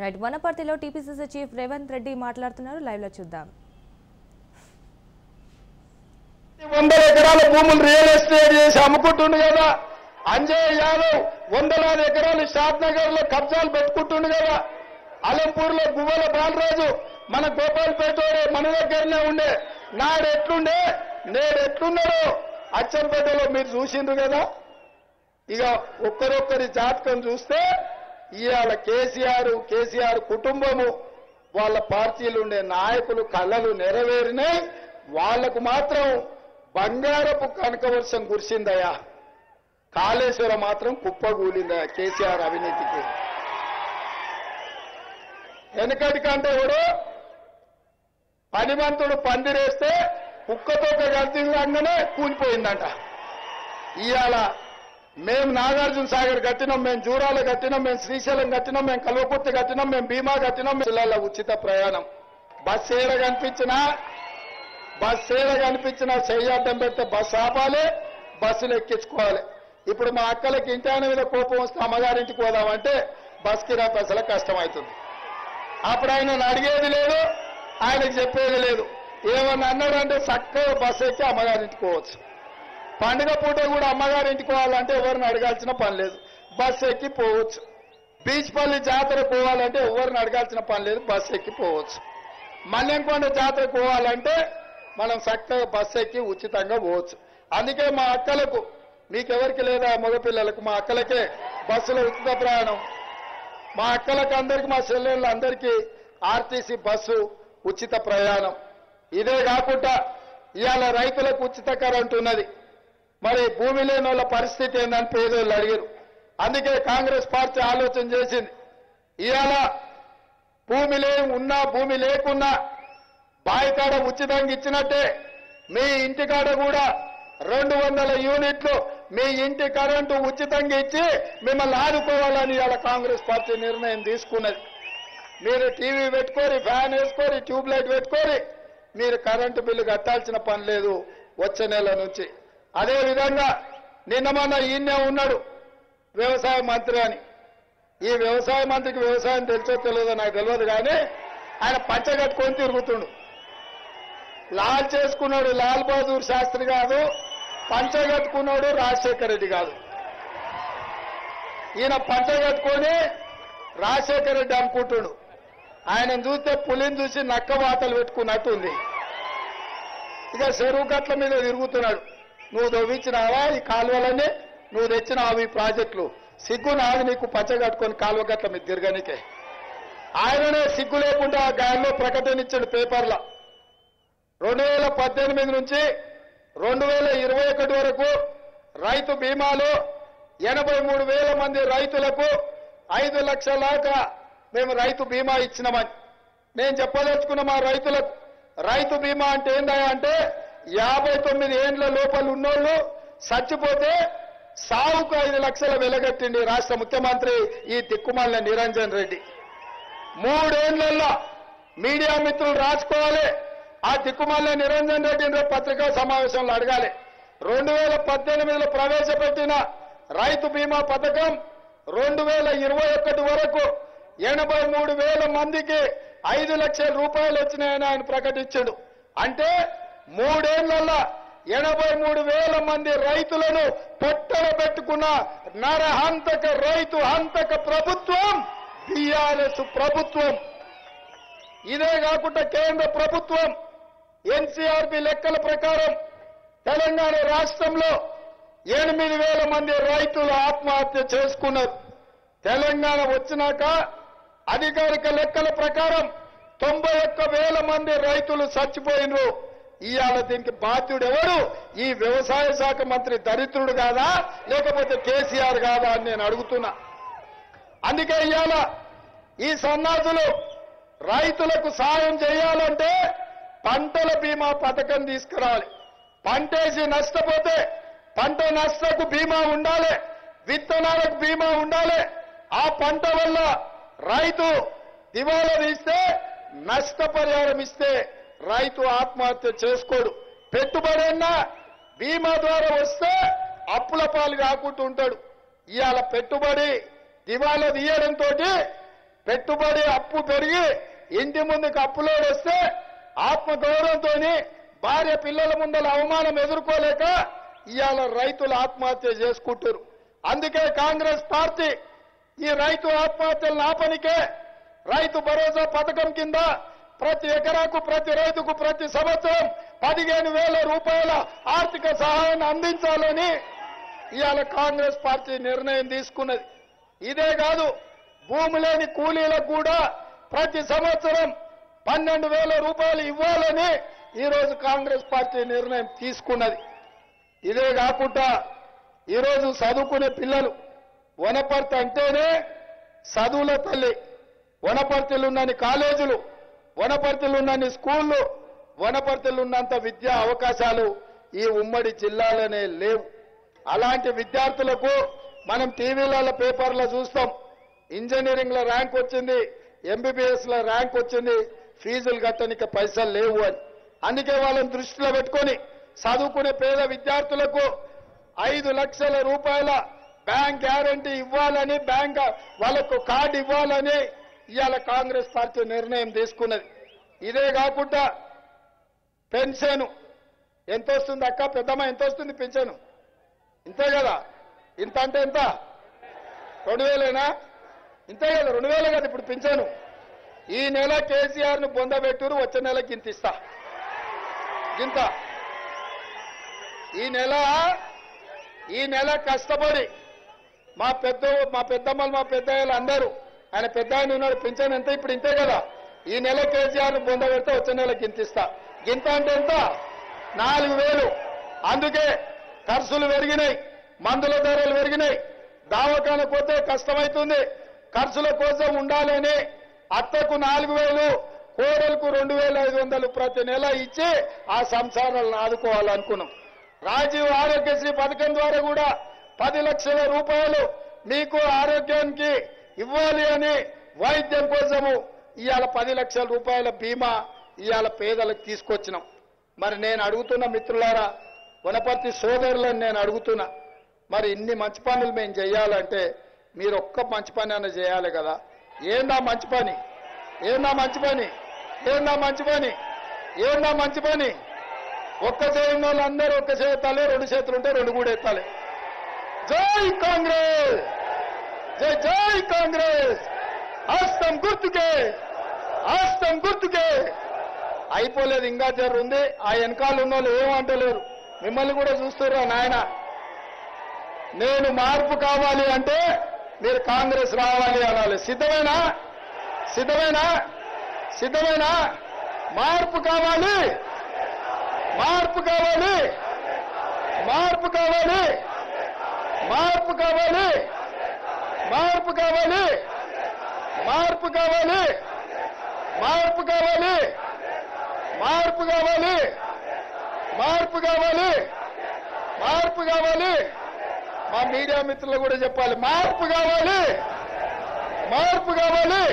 Right వనపర్తిలో TPCC chief Revanth Reddy మాట్లాడుతున్నారు, live లో చూద్దాం. 100 ఎకరాల భూములు రియల్ ఎస్టేట్ చేసి అమ్ముకుంటుండు కదా. అంజయ్ యాదవ్ 100 ఎకరాలు షాద్ నగర్ లో కబ్జాలు పెట్టుకుంటుండు కదా. అలంపూర్ లో గువ్వల బాలరాజు మన గోపాల్పేట మన దగ్గరనే ఉండే. నాడు ఎట్లుండే నేడు ఎట్లున్నాడో అచ్చంపేటలో మీరు చూసిండ్రు కదా. ఇక ఒక్కరొక్కరి జాతకం చూస్తే ఇవాళ కేసీఆర్ కుటుంబము వాళ్ళ పార్టీలు ఉండే నాయకులు కళ్ళలు నెరవేరినాయి. వాళ్లకు మాత్రం బంగారపు కనకవర్షం కురిసిందయ్యా. కాళేశ్వరం మాత్రం కుప్పగూలిందయ్యా కేసీఆర్ అవినీతికి. వెనకటి కంటే కూడా పనిమంతుడు పందిరేస్తే కుక్కతో గడిచిగానే కూలిపోయిందంట. ఇవాళ మేము నాగార్జున సాగర్ కట్టినాం, మేము జూరాలు కట్టినాం, మేము శ్రీశైలం కట్టినాం, మేము కల్వకుర్తి కట్టినాం, మేము భీమా కట్టినాం. జిల్లాల ఉచిత ప్రయాణం బస్సు ఏడ కనిపించినా చెయ్యడ్డం పెడితే బస్సు ఆపాలి, బస్సులు ఎక్కించుకోవాలి. ఇప్పుడు మా అక్కలకి ఇంటి ఆయన మీద కోపం వస్తే అమ్మగారింటికి పోదామంటే బస్ కిరా పైసల కష్టమవుతుంది. అప్పుడు ఆయన అడిగేది లేదు, ఆయనకు చెప్పేది లేదు. ఏమన్నా అన్నాడంటే చక్కగా బస్సు ఎక్కి అమ్మగారింటికి పోవచ్చు. పండుగ పూట కూడా అమ్మగారింటికి పోవాలంటే ఎవరిని అడగాల్సిన పని లేదు, బస్సు ఎక్కి పోవచ్చు. బీచ్పల్లి జాతర పోవాలంటే ఎవరిని అడగాల్సిన పని లేదు, బస్సు ఎక్కి పోవచ్చు. మల్లెంకొండ జాతర పోవాలంటే మనం చక్కగా బస్సు ఎక్కి ఉచితంగా పోవచ్చు. అందుకే మా అక్కలకు, మీకెవరికి లేదా మగపిల్లలకు, మా అక్కలకే బస్సులో ఉచిత ప్రయాణం. మా అక్కలకు అందరికీ, మా చెల్లెళ్ళ అందరికీ ఆర్టీసీ బస్సు ఉచిత ప్రయాణం. ఇదే కాకుండా ఇవాళ రైతులకు ఉచిత కరెంటు ఉన్నది. మరి భూమి లేని వాళ్ళ పరిస్థితి ఏందని పేదోళ్ళు అడిగారు. అందుకే కాంగ్రెస్ పార్టీ ఆలోచన చేసింది. ఇవాళ భూమి లేకున్నా బాయికాడ ఉచితంగా ఇచ్చినట్టే మీ ఇంటికాడ కూడా 200 యూనిట్లు మీ ఇంటి కరెంటు ఉచితంగా ఇచ్చి మిమ్మల్ని ఆదుకోవాలని ఇవాళ కాంగ్రెస్ పార్టీ నిర్ణయం తీసుకున్నది. మీరు టీవీ పెట్టుకోరి, ఫ్యాన్ వేసుకోరి, ట్యూబ్ లైట్ పెట్టుకోరి, మీరు కరెంటు బిల్లు కట్టాల్సిన పని లేదు వచ్చే నెల నుంచి. అదేవిధంగా నిన్న మొన్న ఈయనే ఉన్నాడు వ్యవసాయ మంత్రి అని. ఈ వ్యవసాయ మంత్రికి వ్యవసాయం తెలుసో తెలియదో నాకు తెలియదు, కానీ ఆయన పంచ కట్టుకొని తిరుగుతుండు. లాల్ చేసుకున్నాడు లాల్ బహదూర్ శాస్త్రి కాదు, పంచ కట్టుకున్నాడు రాజశేఖర రెడ్డి కాదు. ఈయన పంచ కట్టుకొని రాజశేఖర రెడ్డి అనుకుంటుడు. ఆయనను చూస్తే పులిని చూసి నక్క వాతలు పెట్టుకున్నట్టు ఉంది. ఇక చెరువు గట్ల మీద తిరుగుతున్నాడు. నువ్వు దవ్వించినావా ఈ కాలువలన్నీ, నువ్వు తెచ్చినావు ఈ ప్రాజెక్టులు, సిగ్గు నాది నీకు పంచ కట్టుకొని కాలువ గట్ల మీద తిరగనికే. ఆయననే సిగ్గు లేకుండా గాల్లో ప్రకటన ఇచ్చాడు పేపర్లో. 2018 నుంచి 2021 వరకు రైతు బీమాలో 83,000 మంది రైతులకు 5 లక్షల దాకా మేము రైతు బీమా ఇచ్చినామని. నేను చెప్పదలుచుకున్న మా రైతులకు, రైతు బీమా అంటే ఏందా అంటే 59 ఏండ్ల లోపల ఉన్నోళ్ళు చచ్చిపోతే సావుకు 5 లక్షల వెలగట్టింది రాష్ట్ర ముఖ్యమంత్రి ఈ దిక్కుమాలిన నిరంజన్ రెడ్డి. 3 ఏండ్లలో మీడియా మిత్రులు రాసుకోవాలి. ఆ దిక్కుమాలిన నిరంజన్ రెడ్డిని పత్రికా సమావేశంలో అడగాలి. 2018లో ప్రవేశపెట్టిన రైతు బీమా పథకం 2021 వరకు 83,000 మందికి 5 లక్షల రూపాయలు వచ్చినాయని ఆయన ప్రకటించాడు. అంటే 3 ఏళ్లలో 83,000 మంది రైతులను పొట్టన పెట్టుకున్న నరహంతక రైతు హంతక ప్రభుత్వం టీఆర్ఎస్ ప్రభుత్వం. ఇదే కాకుండా కేంద్ర ప్రభుత్వం ఎన్సీఆర్బీ లెక్కల ప్రకారం తెలంగాణ రాష్ట్రంలో 8,000 మంది రైతులు ఆత్మహత్య చేసుకున్నారు. తెలంగాణ వచ్చినాక అధికారిక లెక్కల ప్రకారం 91,000 మంది రైతులు చచ్చిపోయినరు. ఇవాళ దీనికి బాధ్యుడు ఎవరు? ఈ వ్యవసాయ శాఖ మంత్రి దరిద్రుడు కాదా, లేకపోతే కేసీఆర్ కాదా అని నేను అడుగుతున్నా. అందుకే ఇవాళ ఈ సన్నాసులు రైతులకు సాయం చేయాలంటే పంటల బీమా పథకం తీసుకురావాలి. పంటేసి నష్టపోతే పంట నష్టకు బీమా ఉండాలి, విత్తనాలకు బీమా ఉండాలి. ఆ పంట వల్ల రైతు దివాలా తీస్తే నష్టపరిహారం ఇస్తే రైతు ఆత్మహత్య చేసుకోడు. పెట్టుబడి అన్నా బీమా ద్వారా వస్తే అప్పుల పాలు కాకుండా ఉంటాడు. ఇవాళ పెట్టుబడి దివాలా తీయడంతో పెట్టుబడి అప్పు పెరిగి ఇంటి ముందుకు అప్పులోడు వస్తే ఆత్మగౌరవంతో భార్య పిల్లల ముందల అవమానం ఎదుర్కోలేక ఇవాళ రైతులు ఆత్మహత్య చేసుకుంటారు. అందుకే కాంగ్రెస్ పార్టీ ఈ రైతు ఆత్మహత్యలను ఆపనికే రైతు భరోసా పథకం కింద ప్రతి ఎకరాకు ప్రతి రైతుకు ప్రతి సంవత్సరం 15,000 రూపాయల ఆర్థిక సహాయాన్ని అందించాలని ఇవాళ కాంగ్రెస్ పార్టీ నిర్ణయం తీసుకున్నది. ఇదే కాదు, భూమి లేని కూలీలకు కూడా ప్రతి సంవత్సరం 12,000 రూపాయలు ఇవ్వాలని ఈరోజు కాంగ్రెస్ పార్టీ నిర్ణయం తీసుకున్నది. ఇదే కాకుండా ఈరోజు చదువుకునే పిల్లలు, వనపర్తి అంటేనే చదువుల తల్లి, వనపర్తిలో ఉన్నన్ని కాలేజీలు, వనపర్తిలో ఉన్నన్ని స్కూళ్ళు, వనపర్తిలో ఉన్నంత విద్యా అవకాశాలు ఈ ఉమ్మడి జిల్లాలోనే లేవు. అలాంటి విద్యార్థులకు మనం టీవీలలో పేపర్లో చూస్తాం, ఇంజనీరింగ్లో ర్యాంక్ వచ్చింది, ఎంబీబీఎస్లో ర్యాంక్ వచ్చింది, ఫీజులు కట్టడానికి పైసలు లేవు అని. అందుకే వాళ్ళని దృష్టిలో పెట్టుకొని చదువుకునే పేద విద్యార్థులకు 5 లక్షల రూపాయల బ్యాంక్ గ్యారంటీ ఇవ్వాలని, బ్యాంక్ వాళ్ళకు కార్డు ఇవ్వాలని ఇవాళ కాంగ్రెస్ పార్టీ నిర్ణయం తీసుకున్నది. ఇదే కాకుండా పెన్షన్ ఎంత వస్తుంది అక్క, పెద్దమ్మ ఎంత వస్తుంది పెన్షన్? ఇంతే కదా, ఇంత అంటే ఎంత? 2,000ఏనా? ఇంతే కదా, 2,000 కదా ఇప్పుడు పెన్షన్. ఈ నెల కేసీఆర్ను పొందబెట్టురు, వచ్చే నెలకి ఇంత ఇస్తా, ఇంత. ఈ నెల కష్టపడి మా పెద్దమ్మలు మా పెద్దయ్యలు అందరూ, ఆయన పెద్ద ఆయన ఉన్నాడు, పెన్షన్ ఎంత ఇప్పుడు ఇంతే కదా, ఈ నెల కేసీఆర్ను పొందబెడితే వచ్చే నెలకి ఇంత ఇస్తా. గింత అంటే ఎంత? 4,000. అందుకే ఖర్చులు పెరిగినాయి, మందుల ధరలు పెరిగినాయి, దవాఖాన పోతే కష్టమవుతుంది, ఖర్చుల కోసం ఉండాలని అత్తకు 4,000, కోడలకు 2,500 ప్రతి నెల ఇచ్చి ఆ సంసారాలను ఆదుకోవాలనుకున్నాం. రాజీవ్ ఆరోగ్యశ్రీ పథకం ద్వారా కూడా 10 లక్షల రూపాయలు మీకు ఆరోగ్యానికి ఇవ్వాలి అని వైద్యం కోసము ఇవాళ 10 లక్షల రూపాయల బీమా ఇవాళ పేదలకు తీసుకొచ్చినాం. మరి నేను అడుగుతున్న మిత్రులారా, వనపర్తి సోదరులను నేను అడుగుతున్నా, మరి ఇన్ని మంచి పనులు మేము చేయాలంటే మీరు ఒక్క మంచి పని అన్న చేయాలి కదా. ఏందా మంచి పని? ఏందా మంచి పని? ఏందా మంచి పని? ఏందా మంచి పని? ఒక్క చేసిన వాళ్ళందరూ ఒక్క చేతాలి, 2 చేతులు ఉంటే 2 కూడా ఎత్తాలి. జై కాంగ్రెస్, జై జై కాంగ్రెస్, హస్తం గుర్తుకే, హస్తం గుర్తుకే. అయిపోలేదు, ఇంకా జరుగుంది. ఆ వెనకాల ఉన్న వాళ్ళు ఏమంటలేరు, మిమ్మల్ని కూడా చూస్తుర్రా నాయన. నేను మార్పు కావాలి అంటే మీరు కాంగ్రెస్ రావాలి అనాలి. సిద్ధమేనా? సిద్ధమేనా? సిద్ధమేనా? మార్పు కావాలి, మార్పు కావాలి, మార్పు కావాలి, మార్పు కావాలి, మార్పు కావాలి, మార్పు కావాలి, మార్పు కావాలి, మార్పు కావాలి, మార్పు కావాలి, మార్పు కావాలి. మా మీడియా మిత్రులు కూడా చెప్పాలి, మార్పు కావాలి, మార్పు కావాలి.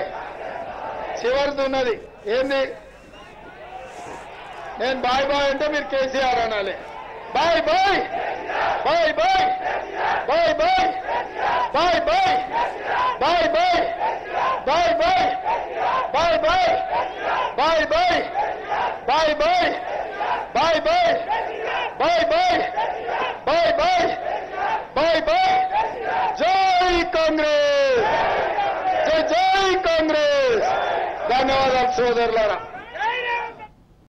చివరిది ఉన్నది ఏంది? నేను బాయ్ బాయ్ అంటే మీరు కేసీఆర్ అనాలి. Bye bye, bye bye, bye bye, bye bye, bye bye, bye bye, bye bye, bye bye, bye bye, bye bye, bye bye, bye bye, bye bye. జై కాంగ్రెస్, జై జై కాంగ్రెస్. ధన్యవాదాలు సోదరులారా.